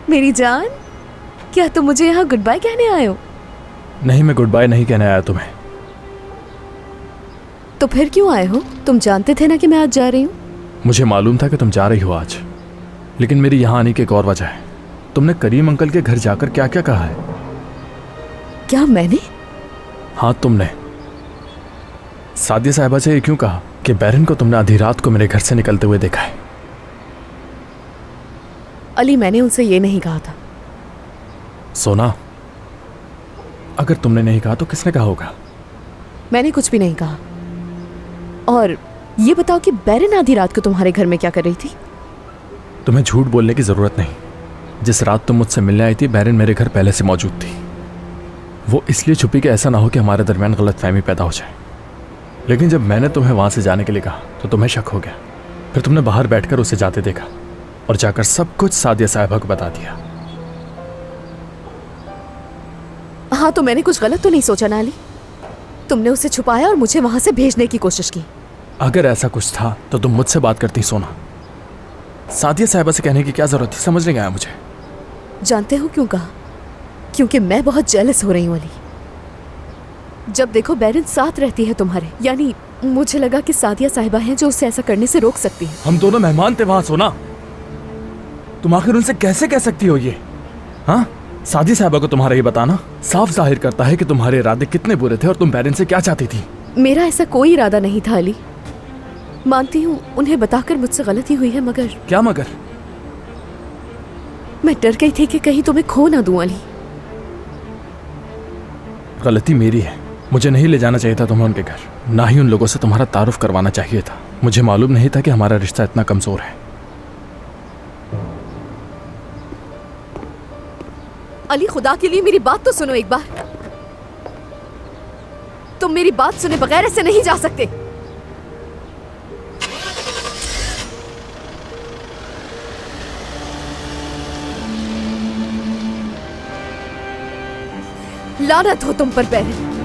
मेरी जान, क्या तुम मुझे यहाँ गुड बाय कहने आए हो? नहीं, मैं गुड बाय नहीं कहने आया तुम्हें। तो फिर क्यों आए हो? तुम जानते थे ना कि मैं आज जा रही हूँ। मुझे मालूम था कि तुम जा रही हो आज, लेकिन मेरी यहाँ आने की एक और वजह है। तुमने करीम अंकल के घर जाकर क्या क्या कहा है? क्या मैंने? हाँ, तुमने सादिया साहिबा से ये क्यों कहा कि बैरन को तुमने आधी रात को मेरे घर से निकलते हुए देखा है? अली, मैंने उनसे ये नहीं कहा था। सोना, अगर तुमने नहीं कहा तो किसने कहा होगा? मैंने कुछ भी नहीं कहा। और ये बताओ कि बैरन आधी रात को तुम्हारे घर में क्या कर रही थी? तुम्हें झूठ बोलने की जरूरत नहीं। जिस रात तुम मुझसे मिलने आई थी, बैरन मेरे घर पहले से मौजूद थी। वो इसलिए छुपी कि ऐसा ना हो कि हमारे दरमियान गलतफहमी पैदा हो जाए। लेकिन जब मैंने तुम्हें वहां से जाने के लिए कहा तो तुम्हें शक हो गया। फिर तुमने बाहर बैठकर उसे जाते देखा और जाकर सब कुछ सादिया साहिबा को बता दिया। हाँ, तो मैंने कुछ गलत तो नहीं सोचा ना अली? तुमने उसे छुपाया और मुझे वहां से भेजने की कोशिश की। अगर ऐसा कुछ था तो तुम मुझसे बात करती, सोना। सादिया साहिबा से कहने की क्या जरूरत थी? समझ नहीं आया मुझे। जानते हो क्यों कहा? क्योंकि मैं बहुत जेलस हो रही हूँ अली। जब देखो बैरन साथ रहती है तुम्हारे, यानी मुझे लगा कि सादिया साहिबा हैं जो उसे ऐसा करने से रोक सकती है। हम दोनों मेहमान थे वहां, सोना। तुम आखिर उनसे कैसे कह सकती हो ये? हाँ, सादिया साहिबा को तुम्हारा ये बताना साफ जाहिर करता है कि तुम्हारे इरादे कितने बुरे थे और तुम बैरन से क्या चाहती थी। मेरा ऐसा कोई इरादा नहीं था अली। मानती हूँ उन्हें बताकर मुझसे गलती हुई है, मगर क्या मगर? मैं डर गई थी कि कहीं तुम्हें खो ना दूं अली। गलती मेरी है। मुझे नहीं ले जाना चाहिए था तुम्हें उनके घर, ना ही उन लोगों से तुम्हारा तारुफ करवाना चाहिए था। मुझे मालूम नहीं था कि हमारा रिश्ता इतना कमजोर है। अली, खुदा के लिए मेरी बात तो सुनो एक बार। तुम मेरी बात सुने बगैर ऐसे नहीं जा सकते। लानत हो तुम पर बैरन।